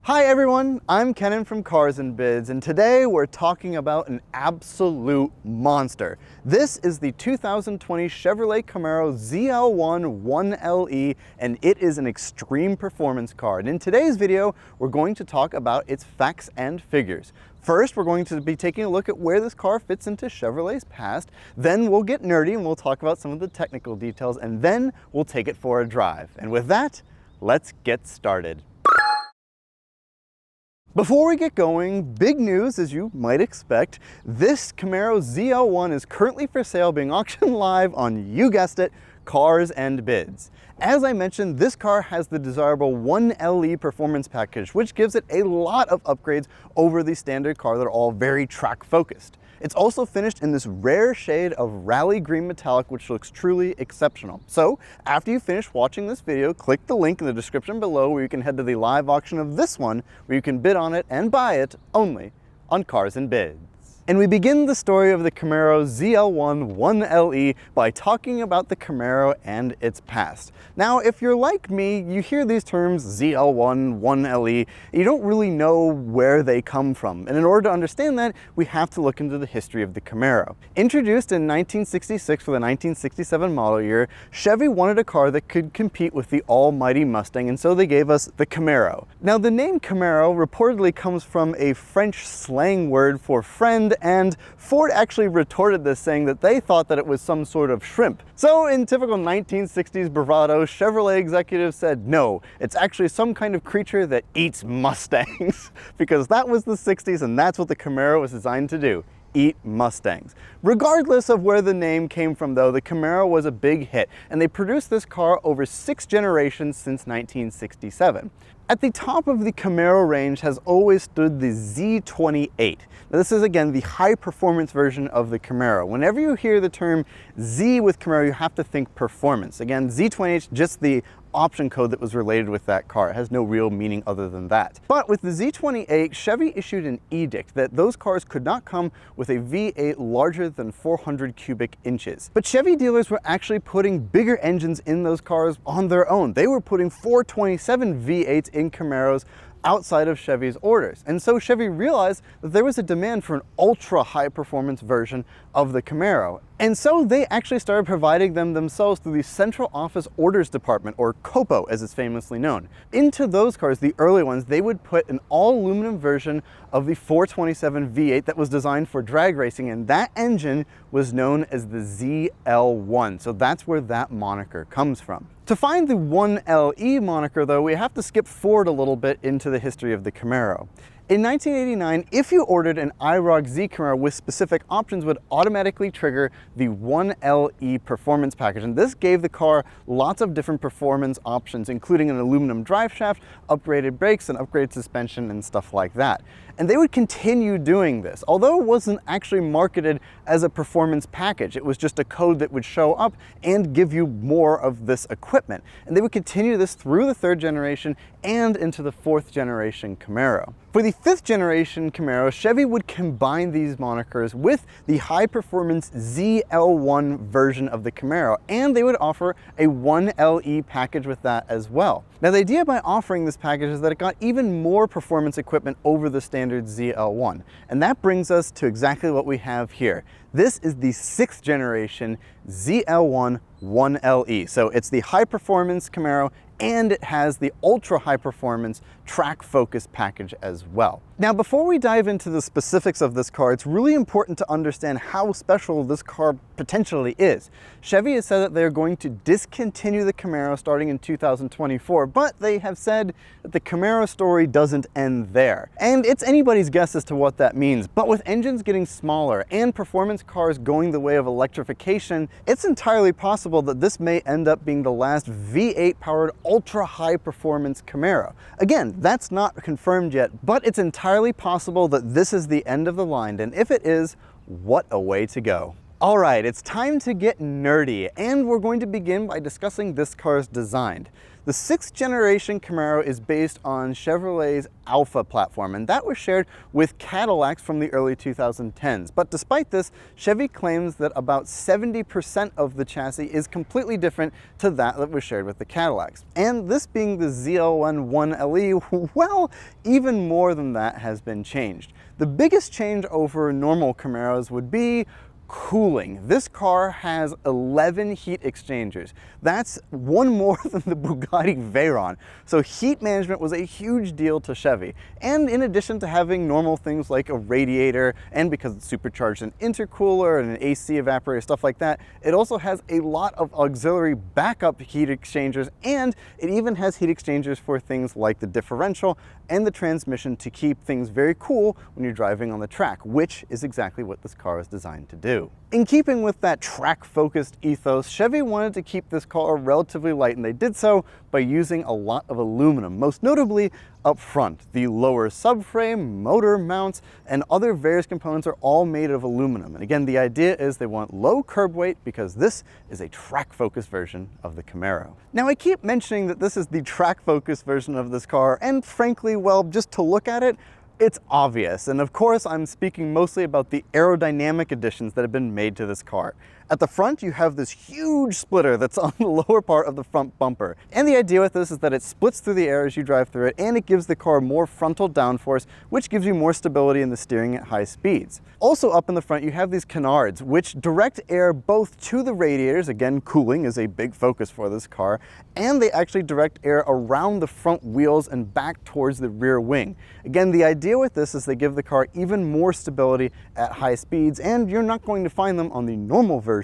Hi everyone, I'm Kennan from Cars and Bids, and today we're talking about an absolute monster. This is the 2020 Chevrolet Camaro ZL1 1LE, and it is an extreme performance car. And in today's video, we're going to talk about its facts and figures. First, we're going to be taking a look at where this car fits into Chevrolet's past. Then we'll get nerdy and we'll talk about some of the technical details, and then we'll take it for a drive. And with that, let's get started. Before we get going, big news as you might expect. This Camaro ZL1 is currently for sale, being auctioned live on, you guessed it, Cars and Bids. As I mentioned, this car has the desirable 1LE performance package, which gives it a lot of upgrades over the standard car that are all very track focused. It's also finished in this rare shade of rally green metallic, which looks truly exceptional. So after you finish watching this video, click the link in the description below where you can head to the live auction of this one, where you can bid on it and buy it only on Cars and Bids. And we begin the story of the Camaro ZL1 1LE by talking about the Camaro and its past. Now, if you're like me, you hear these terms ZL1, 1LE, you don't really know where they come from. And in order to understand that, we have to look into the history of the Camaro. Introduced in 1966 for the 1967 model year, Chevy wanted a car that could compete with the almighty Mustang, and so they gave us the Camaro. Now, the name Camaro reportedly comes from a French slang word for friend, and Ford actually retorted this, saying that they thought that it was some sort of shrimp. So in typical 1960s bravado, Chevrolet executives said, no, it's actually some kind of creature that eats Mustangs, because that was the 60s and that's what the Camaro was designed to do. Eat Mustangs. Regardless of where the name came from though, the Camaro was a big hit, and they produced this car over 6 generations since 1967. At the top of the Camaro range has always stood the Z28. Now this is again the high performance version of the Camaro. Whenever you hear the term Z with Camaro, you have to think performance. Again, Z28 is just the option code that was related with that car. It has no real meaning other than that. But with the Z28, Chevy issued an edict that those cars could not come with a V8 larger than 400 cubic inches. But Chevy dealers were actually putting bigger engines in those cars on their own. They were putting 427 V8s in Camaros outside of Chevy's orders. And so Chevy realized that there was a demand for an ultra high performance version of the Camaro. And so they actually started providing them themselves through the Central Office Orders Department, or COPO as it's famously known. Into those cars, the early ones, they would put an all aluminum version of the 427 V8 that was designed for drag racing, and that engine was known as the ZL1. So that's where that moniker comes from. To find the 1LE moniker though, we have to skip forward a little bit into the history of the Camaro. In 1989, if you ordered an IROC Z Camaro with specific options, would automatically trigger the 1LE performance package. And this gave the car lots of different performance options, including an aluminum drive shaft, upgraded brakes, and upgraded suspension, and stuff like that. And they would continue doing this. Although it wasn't actually marketed as a performance package, it was just a code that would show up and give you more of this equipment. And they would continue this through the 3rd generation and into the 4th generation Camaro. For the 5th generation Camaro, Chevy would combine these monikers with the high-performance ZL1 version of the Camaro, and they would offer a 1LE package with that as well. Now, the idea by offering this package is that it got even more performance equipment over the standard ZL1, and that brings us to exactly what we have here. This is the 6th generation ZL1 1LE. So it's the high-performance Camaro, and it has the ultra high performance track focus package as well. Now, before we dive into the specifics of this car, it's really important to understand how special this car potentially is. Chevy has said that they're going to discontinue the Camaro starting in 2024, but they have said that the Camaro story doesn't end there. And it's anybody's guess as to what that means, but with engines getting smaller and performance cars going the way of electrification, it's entirely possible that this may end up being the last V8 powered ultra high performance Camaro. Again, that's not confirmed yet, but it's entirely possible that this is the end of the line, and if it is, what a way to go. All right, it's time to get nerdy, and we're going to begin by discussing this car's design. The 6th generation Camaro is based on Chevrolet's Alpha platform, and that was shared with Cadillacs from the early 2010s. But despite this, Chevy claims that about 70% of the chassis is completely different to that was shared with the Cadillacs. And this being the ZL1 1LE, well, even more than that has been changed. The biggest change over normal Camaros would be cooling. This car has 11 heat exchangers. That's one more than the Bugatti Veyron. So heat management was a huge deal to Chevy. And in addition to having normal things like a radiator, and because it's supercharged, an intercooler and an AC evaporator, stuff like that, it also has a lot of auxiliary backup heat exchangers, and it even has heat exchangers for things like the differential and the transmission to keep things very cool when you're driving on the track, which is exactly what this car is designed to do. In keeping with that track-focused ethos, Chevy wanted to keep this car relatively light, and they did so by using a lot of aluminum, most notably up front. The lower subframe, motor mounts, and other various components are all made of aluminum. And again, the idea is they want low curb weight because this is a track-focused version of the Camaro. Now, I keep mentioning that this is the track-focused version of this car, and frankly, well, just to look at it, it's obvious. And of course, I'm speaking mostly about the aerodynamic additions that have been made to this car. At the front, you have this huge splitter that's on the lower part of the front bumper. And the idea with this is that it splits through the air as you drive through it, and it gives the car more frontal downforce, which gives you more stability in the steering at high speeds. Also up in the front, you have these canards, which direct air both to the radiators, again, cooling is a big focus for this car, and they actually direct air around the front wheels and back towards the rear wing. Again, the idea with this is they give the car even more stability at high speeds, and you're not going to find them on the normal version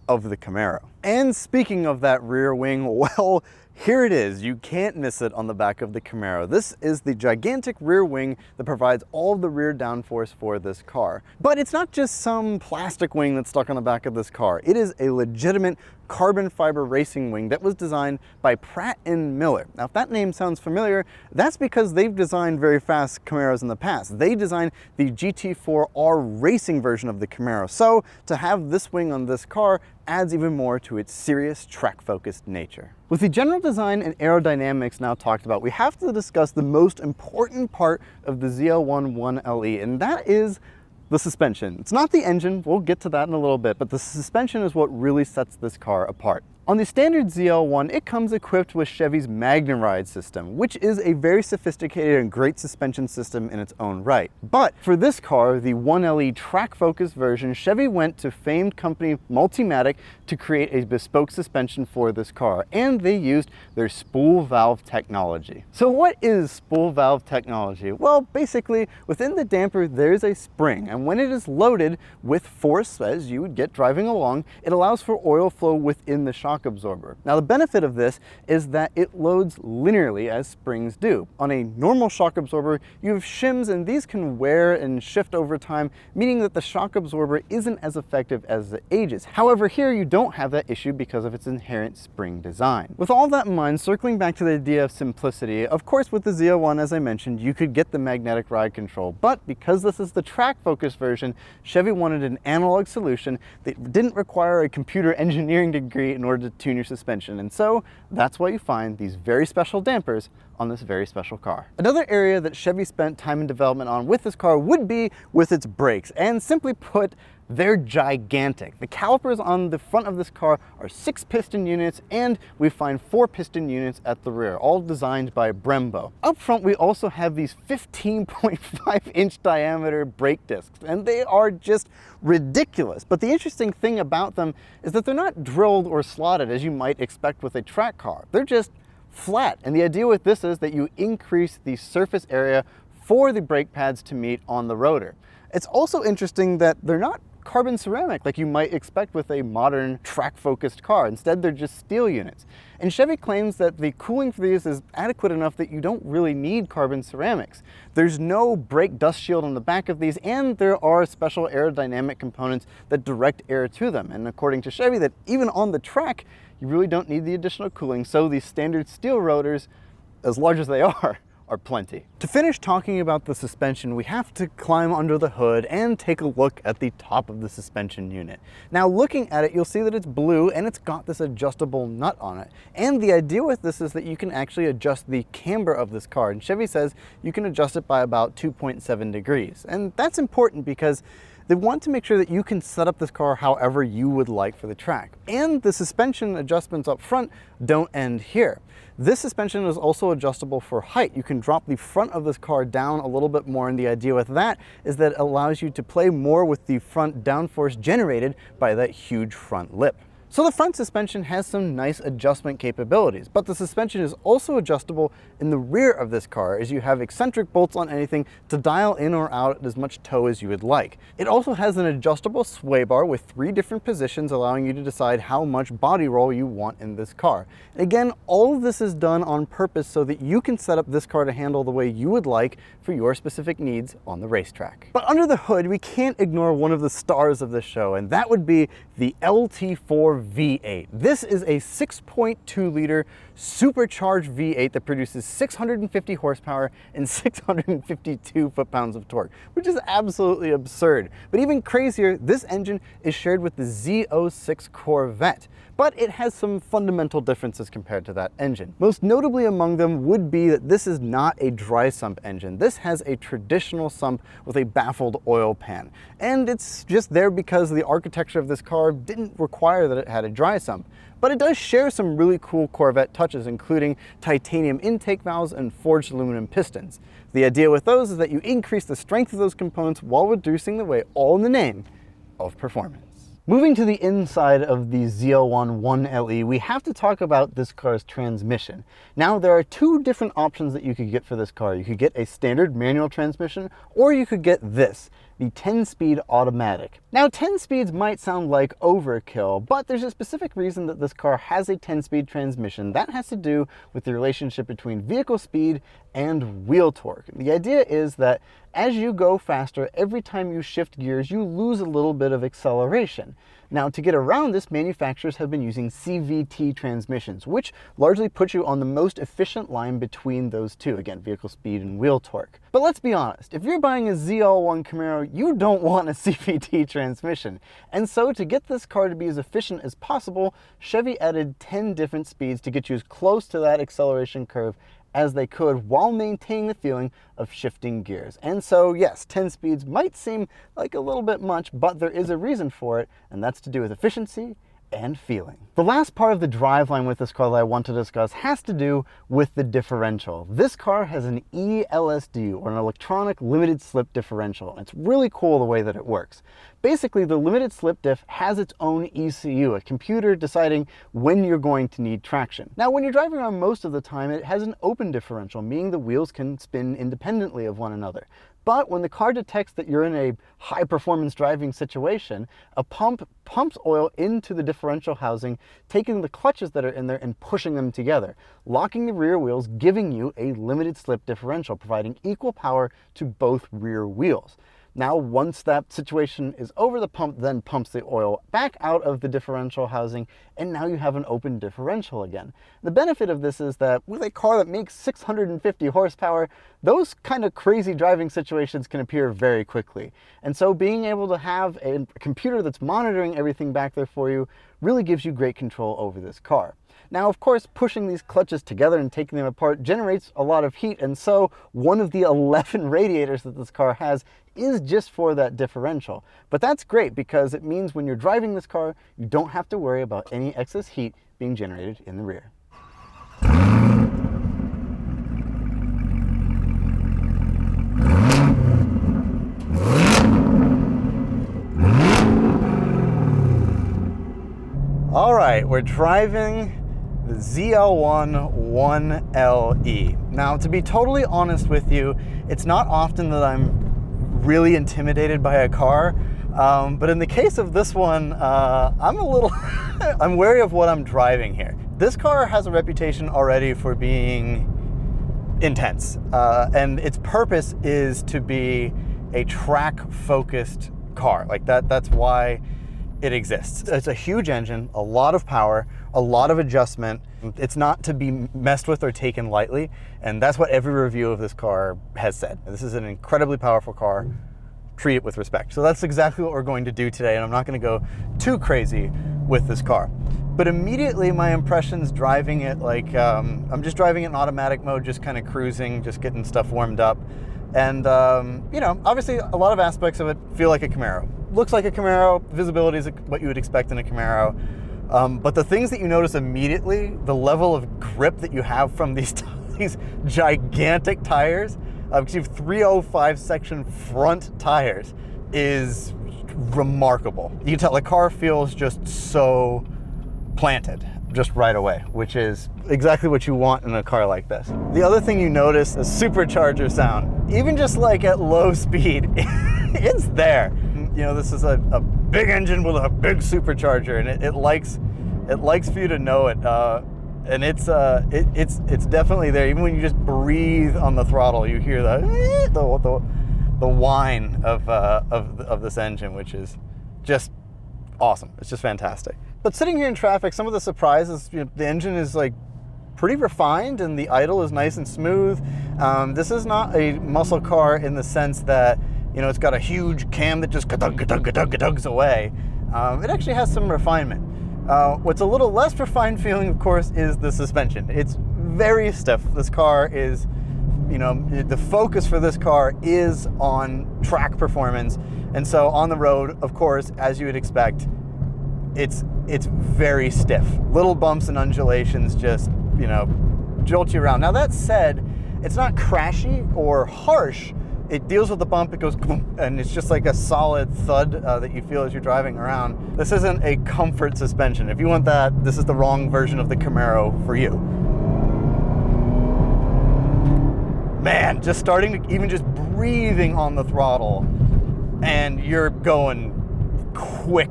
of the Camaro. And speaking of that rear wing, well, here it is. You can't miss it on the back of the Camaro. This is the gigantic rear wing that provides all of the rear downforce for this car. But it's not just some plastic wing that's stuck on the back of this car. It is a legitimate carbon fiber racing wing that was designed by Pratt & Miller. Now, if that name sounds familiar, that's because they've designed very fast Camaros in the past. They designed the GT3RS racing version of the Camaro. So to have this wing on this car adds even more to its serious track-focused nature. With the general design and aerodynamics now talked about, we have to discuss the most important part of the ZL1 1LE, and that is the suspension. It's not the engine, we'll get to that in a little bit, but the suspension is what really sets this car apart. On the standard ZL1, it comes equipped with Chevy's MagneRide system, which is a very sophisticated and great suspension system in its own right. But for this car, the 1LE track-focused version, Chevy went to famed company Multimatic to create a bespoke suspension for this car, and they used their spool valve technology. So what is spool valve technology? Well, basically, within the damper, there's a spring, and when it is loaded with force, as you would get driving along, it allows for oil flow within the shock absorber. Now, the benefit of this is that it loads linearly as springs do. On a normal shock absorber, you have shims, and these can wear and shift over time, meaning that the shock absorber isn't as effective as it ages. However, here you don't have that issue because of its inherent spring design. With all that in mind, circling back to the idea of simplicity, of course with the ZL1, as I mentioned, you could get the magnetic ride control, but because this is the track-focused version, Chevy wanted an analog solution that didn't require a computer engineering degree in order to tune your suspension, and so that's why you find these very special dampers on this very special car. Another area that Chevy spent time and development on with this car would be with its brakes, and simply put, they're gigantic. The calipers on the front of this car are 6 piston units, and we find 4 piston units at the rear, all designed by Brembo. Up front, we also have these 15.5-inch diameter brake discs, and they are just ridiculous. But the interesting thing about them is that they're not drilled or slotted as you might expect with a track car. They're just flat, and the idea with this is that you increase the surface area for the brake pads to meet on the rotor. It's also interesting that they're not carbon ceramic like you might expect with a modern track-focused car. Instead, they're just steel units. And Chevy claims that the cooling for these is adequate enough that you don't really need carbon ceramics. There's no brake dust shield on the back of these, and there are special aerodynamic components that direct air to them. And according to Chevy, that even on the track, you really don't need the additional cooling, so these standard steel rotors, as large as they are, are plenty. To finish talking about the suspension, we have to climb under the hood and take a look at the top of the suspension unit. Now, looking at it, you'll see that it's blue and it's got this adjustable nut on it. And the idea with this is that you can actually adjust the camber of this car. And Chevy says you can adjust it by about 2.7 degrees. And that's important because they want to make sure that you can set up this car however you would like for the track. And the suspension adjustments up front don't end here. This suspension is also adjustable for height. You can drop the front of this car down a little bit more, and the idea with that is that it allows you to play more with the front downforce generated by that huge front lip. So the front suspension has some nice adjustment capabilities, but the suspension is also adjustable in the rear of this car, as you have eccentric bolts on anything to dial in or out as much toe as you would like. It also has an adjustable sway bar with 3 different positions, allowing you to decide how much body roll you want in this car. And again, all of this is done on purpose so that you can set up this car to handle the way you would like for your specific needs on the racetrack. But under the hood, we can't ignore one of the stars of this show, and that would be the LT4 V8. This is a 6.2 liter supercharged V8 that produces 650 horsepower and 652 foot-pounds of torque, which is absolutely absurd. But even crazier, this engine is shared with the Z06 Corvette, but it has some fundamental differences compared to that engine. Most notably among them would be that this is not a dry sump engine. This has a traditional sump with a baffled oil pan. And it's just there because the architecture of this car didn't require that it had a dry sump. But it does share some really cool Corvette touches, including titanium intake valves and forged aluminum pistons. The idea with those is that you increase the strength of those components while reducing the weight, all in the name of performance. Moving to the inside of the ZL1 1LE, we have to talk about this car's transmission. Now, there are 2 different options that you could get for this car. You could get a standard manual transmission, or you could get this, the 10-speed automatic. Now, 10 speeds might sound like overkill, but there's a specific reason that this car has a 10-speed transmission. That has to do with the relationship between vehicle speed and wheel torque. The idea is that as you go faster, every time you shift gears, you lose a little bit of acceleration. Now, to get around this, manufacturers have been using CVT transmissions, which largely put you on the most efficient line between those two, again, vehicle speed and wheel torque. But let's be honest, if you're buying a ZL1 Camaro, you don't want a CVT transmission. And so to get this car to be as efficient as possible, Chevy added 10 different speeds to get you as close to that acceleration curve as they could while maintaining the feeling of shifting gears. And so yes, 10 speeds might seem like a little bit much, but there is a reason for it, and that's to do with efficiency and feeling. The last part of the driveline with this car that I want to discuss has to do with the differential. This car has an ELSD, or an electronic limited slip differential, and it's really cool the way that it works. Basically, the limited slip diff has its own ECU, a computer deciding when you're going to need traction. Now, when you're driving around most of the time, it has an open differential, meaning the wheels can spin independently of one another. But when the car detects that you're in a high-performance driving situation, a pump pumps oil into the differential housing, taking the clutches that are in there and pushing them together, locking the rear wheels, giving you a limited slip differential, providing equal power to both rear wheels. Now, once that situation is over, the pump then pumps the oil back out of the differential housing, and now you have an open differential again. The benefit of this is that with a car that makes 650 horsepower, those kind of crazy driving situations can appear very quickly. And so being able to have a computer that's monitoring everything back there for you really gives you great control over this car. Now, of course, pushing these clutches together and taking them apart generates a lot of heat, and so one of the 11 radiators that this car has is just for that differential. But that's great because it means when you're driving this car, you don't have to worry about any excess heat being generated in the rear. All right, we're driving the ZL1 1LE. Now, to be totally honest with you, it's not often that I'm really intimidated by a car, but in the case of this one, I'm a little I'm wary of what I'm driving here. This car has a reputation already for being intense, and its purpose is to be a track-focused car. Like that's why it exists. It's a huge engine, a lot of power, a lot of adjustment. It's not to be messed with or taken lightly, and that's what every review of this car has said. This is an incredibly powerful car. Treat it with respect. So that's exactly what we're going to do today, and I'm not going to go too crazy with this car. But immediately my impressions driving it, like I'm just driving it in automatic mode, just kind of cruising, just getting stuff warmed up. And you know, obviously a lot of aspects of it feel like a Camaro. Looks like a Camaro, visibility is what you would expect in a Camaro. But the things that you notice immediately, the level of grip that you have from these gigantic tires, because you have 305 section front tires, is remarkable. You can tell the car feels just so planted just right away, which is exactly what you want in a car like this. The other thing you notice is supercharger sound. Even just like at low speed, it's there. You know, this is a big engine with a big supercharger, and it likes for you to know it. And it's definitely there. Even when you just breathe on the throttle, you hear the whine of this engine, which is just awesome. It's just fantastic. But sitting here in traffic, some of the surprises, you know, the engine is like pretty refined and the idle is nice and smooth. This is not a muscle car in the sense that, you know, it's got a huge cam that just ga-dug away. It actually has some refinement. What's a little less refined feeling, of course, is the suspension. It's very stiff. This car is, you know, the focus for this car is on track performance. And so on the road, of course, as you would expect, it's very stiff. Little bumps and undulations just, you know, jolt you around. Now that said, it's not crashy or harsh. It deals with the bump, it goes boom, and it's just like a solid thud that you feel as you're driving around. This isn't a comfort suspension. If you want that, this is the wrong version of the Camaro for you. Man, just starting to, even just breathing on the throttle, and you're going quick,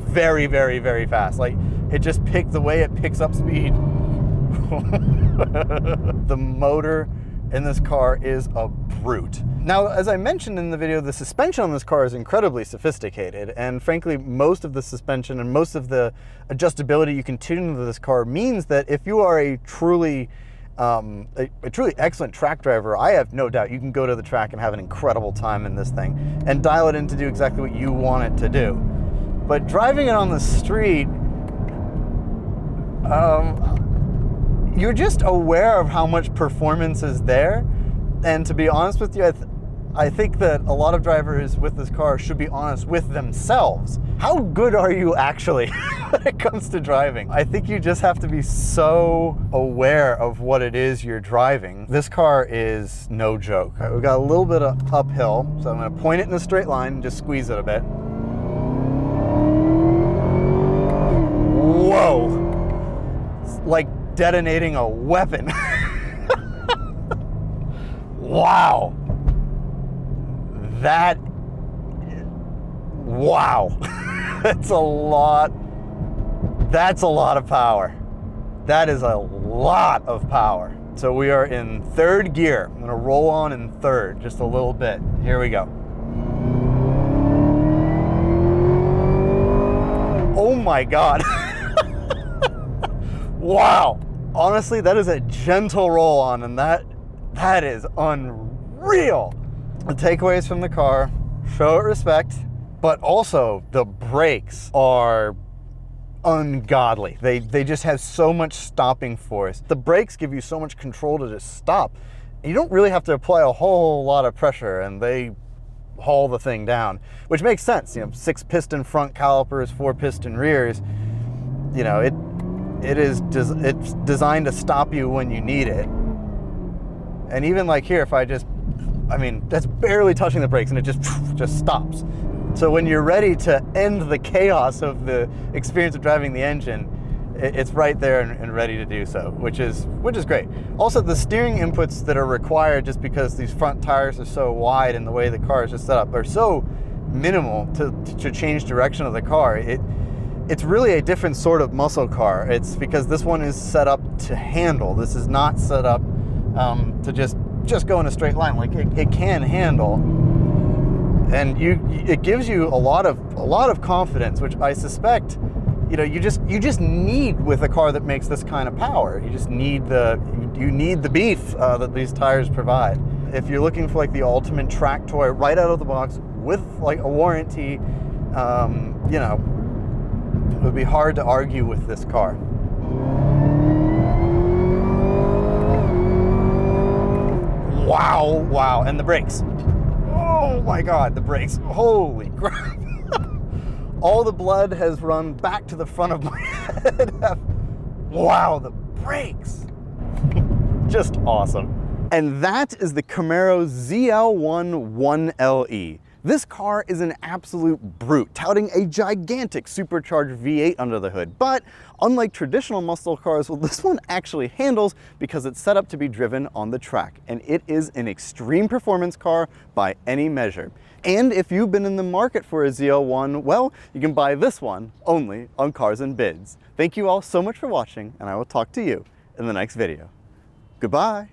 very, very, very fast. Like, it just the way it picks up speed. The motor in this car is a brute. Now, as I mentioned in the video, the suspension on this car is incredibly sophisticated, and frankly, most of the suspension and most of the adjustability you can tune into this car means that if you are a truly excellent track driver, I have no doubt you can go to the track and have an incredible time in this thing and dial it in to do exactly what you want it to do. But driving it on the street, you're just aware of how much performance is there. And to be honest with you, I think that a lot of drivers with this car should be honest with themselves. How good are you actually when it comes to driving? I think you just have to be so aware of what it is you're driving. This car is no joke. All right, we've got a little bit of uphill, so I'm gonna point it in a straight line and just squeeze it a bit. Whoa! It's like detonating a weapon. Wow. Wow. That's a lot of power. That is a lot of power. So we are in third gear. I'm gonna roll on in third, just a little bit. Here we go. Oh my God. Wow. Honestly, that is a gentle roll on, and that is unreal. The takeaways from the car: show it respect, but also the brakes are ungodly. They just have so much stopping force. The brakes give you so much control to just stop. You don't really have to apply a whole lot of pressure, and they haul the thing down, which makes sense. You know, 6-piston front calipers, 4-piston rears. You know, it's designed to stop you when you need it. And even like here, if I mean, that's barely touching the brakes and it just stops. So when you're ready to end the chaos of the experience of driving the engine, it's right there and ready to do so, which is great. Also, the steering inputs that are required, just because these front tires are so wide and the way the car is just set up, are so minimal to change direction of the car. It's really a different sort of muscle car. It's because this one is set up to handle. This is not set up to just go in a straight line. Like it can handle. and it gives you a lot of confidence, which I suspect, you know, you just need with a car that makes this kind of power. You just need you need the beef that these tires provide. If you're looking for like the ultimate track toy right out of the box with like a warranty, you know, it would be hard to argue with this car. Wow, wow, and the brakes. Oh my God, the brakes, holy crap. All the blood has run back to the front of my head. Wow, the brakes. Just awesome. And that is the Camaro ZL1 1LE. This car is an absolute brute, touting a gigantic supercharged V8 under the hood. But unlike traditional muscle cars, well, this one actually handles because it's set up to be driven on the track. And it is an extreme performance car by any measure. And if you've been in the market for a ZL1, well, you can buy this one only on Cars and Bids. Thank you all so much for watching, and I will talk to you in the next video. Goodbye.